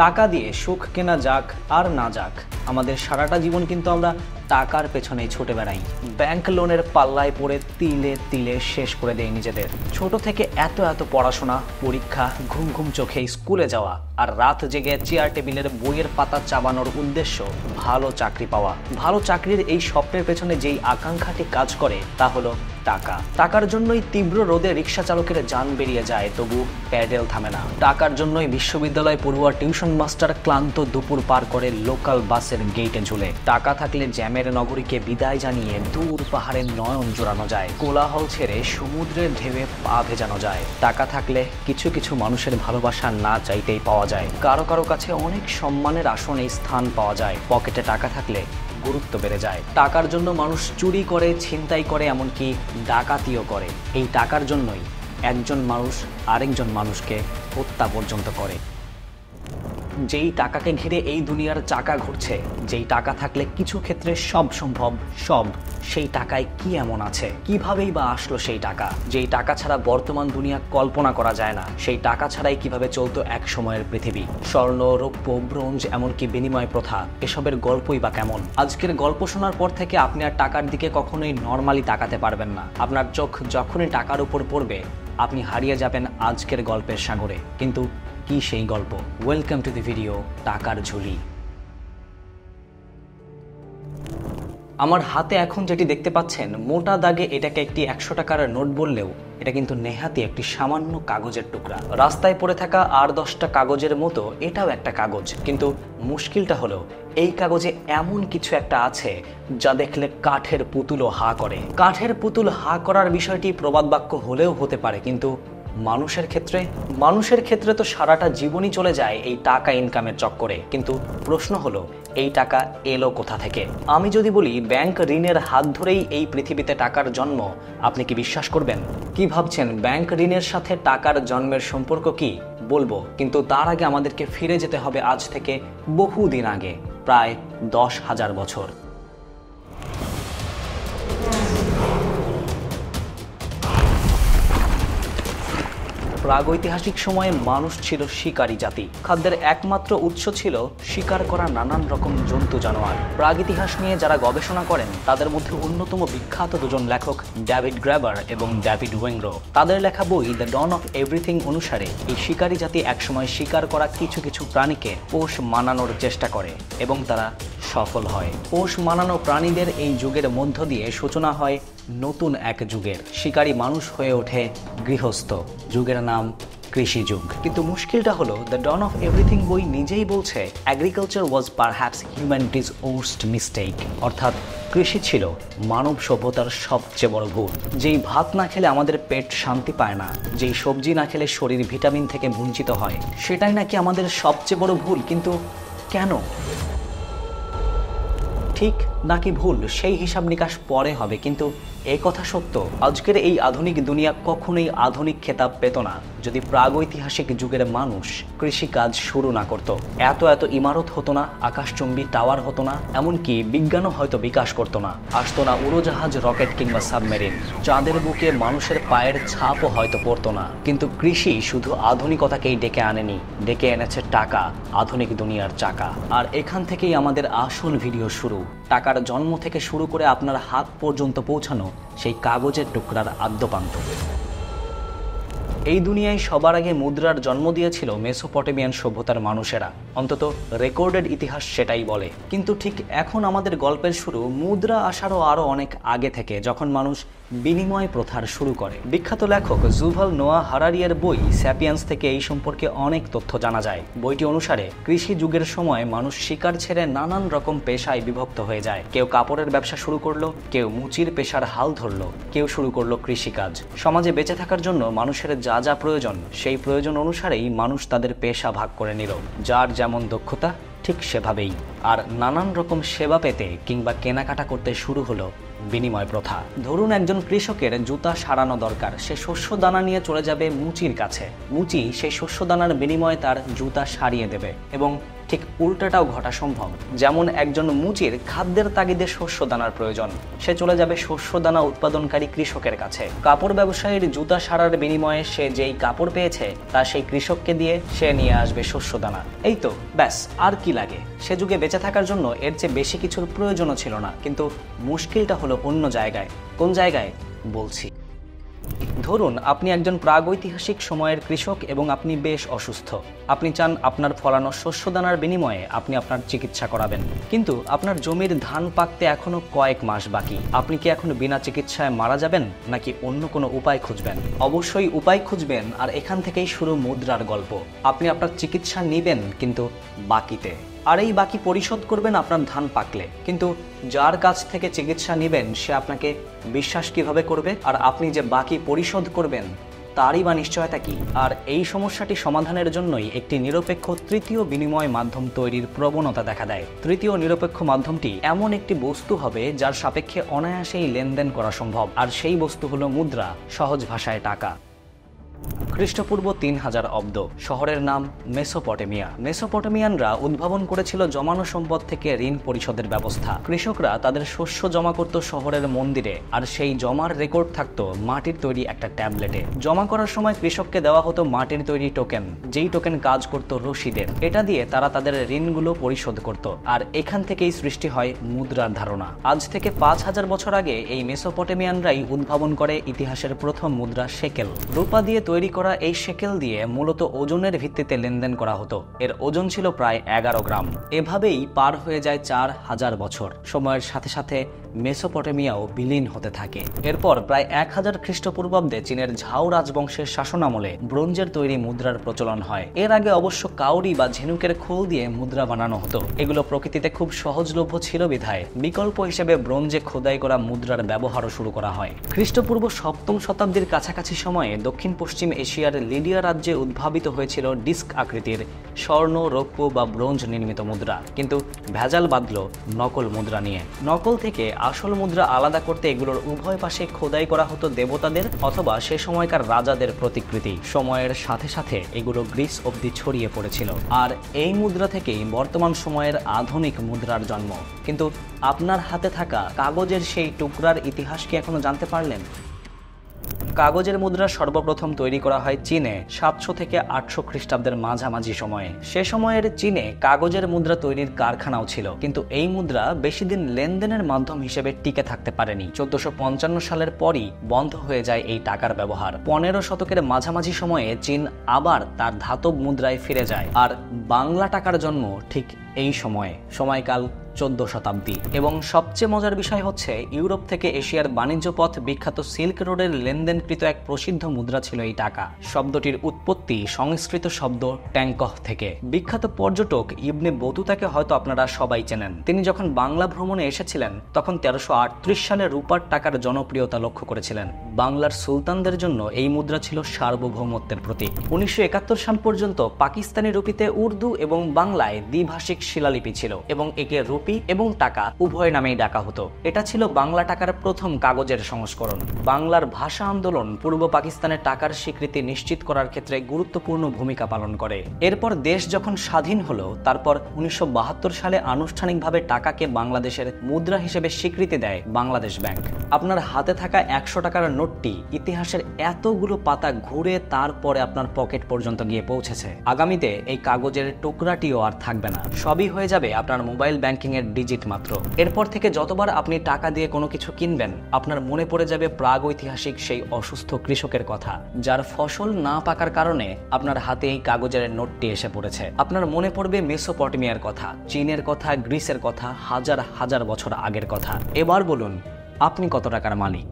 টাকা দিয়ে সুখ কেনা যাক আর না যাক, আমাদের সারাটা জীবন কিন্তু আমরা টাকার পেছনেই ছুটে বেড়াই। ব্যাংক লোনের পাল্লায় পড়ে তিলে তিলে শেষ করে দেয় নিজেদের। ছোট থেকে এত এত পড়াশোনা, পরীক্ষা, ঘুম ঘুম চোখে স্কুলে যাওয়া, আর রাত জেগে চেয়ার টেবিলের বইয়ের পাতা চাবানোর উদ্দেশ্য ভালো চাকরি পাওয়া। ভালো চাকরির এই স্বপ্নের পেছনে যেই আকাঙ্ক্ষাটি কাজ করে তা হলো টাকা। টাকার জন্যই তীব্র রোদে রিক্সা চালকের যান বেরিয়ে যায়, তবু প্যাডেল থামে না। টাকার জন্যই বিশ্ববিদ্যালয় পড়ুয়া টিউশন মাস্টার ক্লান্ত দুপুর পার করে লোকাল বাসের গেটে ঝুলে। টাকা থাকলে জ্যামের নগরীকে বিদায় জানিয়ে দূর পাহাড়ের নয়ন জোড়ানো যায়, কোলাহল ছেড়ে সমুদ্রের ঢেউয়ে পা ভেজানো যায়। টাকা থাকলে কিছু কিছু মানুষের ভালোবাসা না চাইতেই পাওয়া যায়। কারো কারো কাছে অনেক সম্মানের আসনে স্থান পাওয়া যায়। পকেটে টাকা থাকলে গুরুত্ব বেড়ে যায়। টাকার জন্য মানুষ চুরি করে, ছিনতাই করে, এমনকি ডাকাতিও করে। এই টাকার জন্যই একজন মানুষ আরেকজন মানুষকে হত্যা পর্যন্ত করে। যেই টাকাকে ঘিরে এই দুনিয়ার চাকা ঘুরছে, যেই টাকা থাকলে কিছু ক্ষেত্রে সব সম্ভব, সব সেই টাকায় কি এমন আছে? কিভাবেই বা আসলো সেই টাকা? যেই টাকা ছাড়া বর্তমান দুনিয়া কল্পনা করা যায় না, সেই টাকা ছাড়াই কিভাবে চলতো এক সময়ের পৃথিবী? স্বর্ণ, রৌপ্য, ব্রোঞ্জ, এমনকি বিনিময় প্রথা, এসবের গল্পই বা কেমন? আজকের গল্প শোনার পর থেকে আপনি আর টাকার দিকে কখনোই নর্মালি তাকাতে পারবেন না। আপনার চোখ যখনই টাকার উপর পড়বে, আপনি হারিয়ে যাবেন আজকের গল্পের সাগরে। কিন্তু কি সেই গল্প? ওয়েলকাম টু দি ভিডিও টাকার ঝুলি। আমার হাতে এখন যেটি দেখতে পাচ্ছেন, মোটা দাগে এটাকে একটি 100 টাকার নোট বললেও এটা কিন্তু নেহাতি একটি সামান্য কাগজের টুকরা। রাস্তায় পড়ে থাকা আর 10টা কাগজের মতো এটাও একটা কাগজ। কিন্তু মুশকিলটা হলো এই কাগজে এমন কিছু একটা আছে যা দেখলে কাঠের পুতুলও হা করে। কাঠের পুতুল হা করার বিষয়টি প্রবাদ বাক্য হলেও হতে পারে, কিন্তু মানুষের ক্ষেত্রে তো সারাটা জীবনই চলে যায় এই টাকা ইনকামের চক্করে। কিন্তু প্রশ্ন হলো এই টাকা এলো কোথা থেকে? আমি যদি বলি ব্যাংক ঋণের হাত ধরেই এই পৃথিবীতে টাকার জন্ম, আপনি কি বিশ্বাস করবেন? কি ভাবছেন ব্যাংক ঋণের সাথে টাকার জন্মের সম্পর্ক কি? বলবো, কিন্তু তার আগে আমাদেরকে ফিরে যেতে হবে আজ থেকে বহুদিন আগে, প্রায় 10,000 বছর। প্রাগৈতিহাসিক সময়ে মানুষ ছিল শিকারী জাতি। খাদ্যের একমাত্র উৎস ছিল শিকার করা নানান রকম জন্তু জানোয়ার। প্রাগইতিহাস নিয়ে যারা গবেষণা করেন তাদের মধ্যে অন্যতম বিখ্যাত দুজন লেখক ডেভিড গ্র্যাবার এবং ডেভিড ওয়েংরো। তাদের লেখা বই দ্য ডন অফ এভরিথিং অনুসারে এই শিকারী জাতি একসময় শিকার করা কিছু কিছু প্রাণীকে পোষ মানানোর চেষ্টা করে এবং তারা সফল হয়। পোষ মানানো প্রাণীদের এই যুগের মধ্য দিয়ে সূচনা হয় নতুন এক যুগের। শিকারী মানুষ হয়ে ওঠে গৃহস্থ। যুগের নাম কৃষি যুগ। কিন্তু মুশকিলটা হলো দ্য ডন অফ এভরিথিং বই নিজেই বলছে এগ্রিকালচার ওয়াজ পারহ্যাপস হিউম্যানিটিজ ওর্স্ট মিস্টেক, অর্থাৎ কৃষি ছিল মানব সভ্যতার সবচেয়ে বড় ভুল। যেই ভাত না খেলে আমাদের পেট শান্তি পায় না, যেই সবজি না খেলে শরীর ভিটামিন থেকে বঞ্চিত হয়, সেটাই নাকি আমাদের সবচেয়ে বড় ভুল। কিন্তু কেন? ঠিক নাকি ভুল সেই হিসাব নিকাশ পরে হবে, কিন্তু এই কথা সত্য, আজকের এই আধুনিক দুনিয়া কখনোই আধুনিক খেতাব পেত না যদি প্রাগৈতিহাসিক যুগের মানুষ কৃষিকাজ শুরু না করত। এত এত ইমারত হতো না, আকাশচুম্বী টাওয়ার হতো না, এমনকি বিজ্ঞানও হয়তো বিকাশ করতো না। আসতো না উড়োজাহাজ, রকেট কিংবা সাবমেরিন। চাঁদের বুকে মানুষের পায়ের ছাপও হয়তো পড়তো না। কিন্তু কৃষি শুধু আধুনিকতাকেই ডেকে আনেনি, ডেকে এনেছে টাকা, আধুনিক দুনিয়ার চাকা। আর এখান থেকেই আমাদের আসল ভিডিও শুরু। টাকার জন্ম থেকে শুরু করে আপনার হাত পর্যন্ত পৌঁছানো সেই কাগজের টুকরার আদ্যপান্ত। এই দুনিয়ায় সবার আগে মুদ্রার জন্ম দিয়েছিল মেসোপটেমিয়ান সভ্যতার মানুষেরা, অন্তত রেকর্ডেড ইতিহাস সেটাই বলে। কিন্তু ঠিক এখন আমাদের গল্পের শুরু মুদ্রা আসারও আরও অনেক আগে থেকে, যখন মানুষ বিনিময় প্রথার শুরু করে। বিখ্যাত লেখক যুভাল নোয়া হারারির বই স্যাপিয়েন্স থেকে এই সম্পর্কে অনেক তথ্য জানা যায়। বইটি অনুসারে কৃষি যুগের সময় মানুষ শিকার ছেড়ে নানান রকম পেশায় বিভক্ত হয়ে যায়। কেউ কাপড়ের ব্যবসা শুরু করলো, কেউ মুচির পেশার হাল ধরলো, কেউ শুরু করলো কৃষিকাজ। সমাজে বেঁচে থাকার জন্য মানুষের যা যা প্রয়োজন, সেই প্রয়োজন অনুসারেই মানুষ তাদের পেশা ভাগ করে নিল, যার যেমন দক্ষতা ঠিক সেভাবেই। আর নানান রকম সেবা পেতে কিংবা কেনাকাটা করতে শুরু হলো বিনিময় প্রথা। ধরুন একজন কৃষকের জুতা সারানো দরকার, সে শস্য দানা নিয়ে চলে যাবে মুচির কাছে। মুচি সেই শস্য দানার বিনিময়ে তার জুতা সারিয়ে দেবে এবং ঠিক উল্টাটাও ঘটা সম্ভব। যেমন একজন মুচির খাদ্যের তাগিদে শস্য দানার প্রয়োজন, সে চলে যাবে শস্য দানা উৎপাদনকারী কৃষকের কাছে। কাপড় ব্যবসায়ীর জুতা সারার বিনিময়ে সে যেই কাপড় পেয়েছে তা সেই কৃষককে দিয়ে সে নিয়ে আসবে শস্য দানা। এই তো ব্যাস, আর কি লাগে। সে যুগে বেঁচে থাকার জন্য এর চেয়ে বেশি কিছুর প্রয়োজনও ছিল না। কিন্তু মুশকিলটা হলো অন্য জায়গায়। কোন জায়গায় বলছি। ধরুন আপনি একজন প্রাগৈতিহাসিক সময়ের কৃষক এবং আপনি বেশ অসুস্থ। আপনি চান আপনার ফলানো শস্যদানার বিনিময়ে আপনি আপনার চিকিৎসা করাবেন, কিন্তু আপনার জমির ধান পাকতে এখনো কয়েক মাস বাকি। আপনি কি এখন বিনা চিকিৎসায় মারা যাবেন, নাকি অন্য কোনো উপায় খুঁজবেন? অবশ্যই উপায় খুঁজবেন, আর এখান থেকেই শুরু মুদ্রার গল্প। আপনি আপনার চিকিৎসা নেবেন, কিন্তু বাকিতে। আর এই বাকি পরিশোধ করবেন আপনার ধান পাকলে। কিন্তু যার কাছ থেকে চিকিৎসা নেবেন সে আপনাকে বিশ্বাস কিভাবে করবে? আর আপনি যে বাকি পরিশোধ করবেন তারই বা নিশ্চয়তা কি? আর এই সমস্যাটি সমাধানের জন্যই একটি নিরপেক্ষ তৃতীয় বিনিময় মাধ্যম তৈরির প্রবণতা দেখা দেয়। তৃতীয় নিরপেক্ষ মাধ্যমটি এমন একটি বস্তু হবে যার সাপেক্ষে অনায়াসেই লেনদেন করা সম্ভব, আর সেই বস্তু হলো মুদ্রা, সহজ ভাষায় টাকা। খ্রিস্টপূর্ব 3000 অব্দ। শহরের নাম মেসোপটেমিয়া। মেসোপটেমিয়ানরা উদ্ভাবন করেছিল জমানো সম্পদ থেকে ঋণ পরিশোধের ব্যবস্থা। কৃষকরা তাদের শস্য জমা করত শহরের মন্দিরে, আর সেই জমার রেকর্ড থাকতো মাটির তৈরি একটা ট্যাবলেটে। জমা করার সময় কৃষককে দেওয়া হতো মাটির তৈরি টোকেন, যেই টোকেন কাজ করত রশিদের। এটা দিয়ে তারা তাদের ঋণগুলো পরিশোধ করত, আর এখান থেকেই সৃষ্টি হয় মুদ্রার ধারণা। আজ থেকে 5000 বছর আগে এই মেসোপটেমিয়ানরাই উদ্ভাবন করে ইতিহাসের প্রথম মুদ্রা শেকেল। রূপা দিয়ে তৈরি করা এই শেকেল দিয়ে মূলত ওজনের ভিত্তিতে লেনদেন করা হতো। এর ওজন ছিল প্রায় 11 গ্রাম। এভাবেই পার হয়ে যায় 4000 বছর। সময়ের সাথে সাথে মেসোপটেমিয়াও বিলীন হতে থাকে। এরপর প্রায় 1000 খ্রিস্টপূর্বাব্দে চীনের ঝাও রাজবংশের শাসনামলে ব্রোঞ্জের তৈরি মুদ্রার প্রচলন হয়। এর আগে অবশ্য কাউরি বা ঝিনুকের খোল দিয়ে মুদ্রা বানানো হতো। এগুলো প্রকৃতিতে খুব সহজলভ্য ছিল বিধায় বিকল্প হিসেবে ব্রোঞ্জে খোদাই করা মুদ্রার ব্যবহারও শুরু করা হয়। খ্রিস্টপূর্ব 7ম শতাব্দীর কাছাকাছি সময়ে দক্ষিণ পশ্চিম এশিয়ার লিডিয়া রাজ্যে উদ্ভাবিত হয়েছিল ডিস্ক আকৃতির স্বর্ণ, রৌপ্য বা ব্রোঞ্জ নির্মিত মুদ্রা। কিন্তু ভেজাল বাঁধল নকল মুদ্রা নিয়ে। নকল থেকে আসল মুদ্রা আলাদা করতে এগুলোর উভয় পাশে খোদাই করা হতো দেবতাদের অথবা সে সময়কার রাজাদের প্রতিকৃতি। সময়ের সাথে সাথে এগুলো গ্রিস অবধি ছড়িয়ে পড়েছিল, আর এই মুদ্রা থেকেই বর্তমান সময়ের আধুনিক মুদ্রার জন্ম। কিন্তু আপনার হাতে থাকা কাগজের সেই টুকরার ইতিহাস কি এখনো জানতে পারলেন? কাগজের মুদ্রা সর্বপ্রথম তৈরি করা হয় চীনে 700 থেকে 800 খ্রিস্টাব্দের মাঝামাঝি সময়ে। সে সময়ের চীনে কাগজের মুদ্রা তৈরির কারখানাও ছিল, কিন্তু এই মুদ্রা বেশি দিন লেনদেনের মাধ্যম হিসেবে টিকে থাকতে পারেনি। 1455 সালের পরই বন্ধ হয়ে যায় এই টাকার ব্যবহার। 15 শতকের মাঝামাঝি সময়ে চীন আবার তার ধাতব মুদ্রায় ফিরে যায়, আর বাংলা টাকার জন্ম ঠিক এই সময়ে। সময়কাল 14 শতাব্দী। এবং সবচেয়ে মজার বিষয় হচ্ছে ইউরোপ থেকে এশিয়ার বাণিজ্য পথ বিখ্যাত সিল্ক রোডের লেনদেনকৃত এক প্রসিদ্ধ মুদ্রা ছিল এই টাকা। শব্দটির উৎপত্তি সংস্কৃত শব্দ ট্যাঙ্কহ থেকে। বিখ্যাত পর্যটক ইবনে বতুতাকে হয়তো আপনারা সবাই চেনেন। তিনি যখন বাংলা ভ্রমণে এসেছিলেন তখন 1338 সালে রূপার টাকার জনপ্রিয়তা লক্ষ্য করেছিলেন। বাংলার সুলতানদের জন্য এই মুদ্রা ছিল সার্বভৌমত্বের প্রতীক। 1971 সাল পর্যন্ত পাকিস্তানি রুপিতে উর্দু এবং বাংলায় দ্বিভাষিক শিলালিপি ছিল, এবং একে রুপি এবং টাকা উভয় নামেই ডাকা হতো। এটা ছিল বাংলা টাকার প্রথম কাগজের সংস্করণ। বাংলার ভাষা আন্দোলন পূর্ব পাকিস্তানের টাকার স্বীকৃতি নিশ্চিত করার ক্ষেত্রে গুরুত্বপূর্ণ ভূমিকা পালন করে। এরপর দেশ যখন স্বাধীন হলো, তারপর 1972 সালে আনুষ্ঠানিকভাবে টাকাকে বাংলাদেশের মুদ্রা হিসেবে স্বীকৃতি দেয় বাংলাদেশ ব্যাংক। আপনার হাতে থাকা 100 টাকার নোটটি ইতিহাসের এতগুলো পাতা ঘুরে তারপরে আপনার পকেট পর্যন্ত গিয়ে পৌঁছেছে। আগামীতে এই কাগজের টুকরাটিও আর থাকবে না, সবই হয়ে যাবে আপনার মোবাইল ব্যাংকিং এর ডিজিট মাত্র। এরপর থেকে যতবার আপনি টাকা দিয়ে কোনো কিছু কিনবেন, আপনার মনে পড়ে যাবে প্রাগৈতিহাসিক সেই অসুস্থ কৃষকের কথা, যার ফসল না পাকার কারণে আপনার হাতে এই কাগজের নোটটি এসে পড়েছে। আপনার মনে পড়বে মেসোপটেমিয়ার কথা, চীনের কথা, গ্রিসের কথা, হাজার হাজার বছর আগের কথা। এবার বলুন, আপনি কত টাকার মালিক?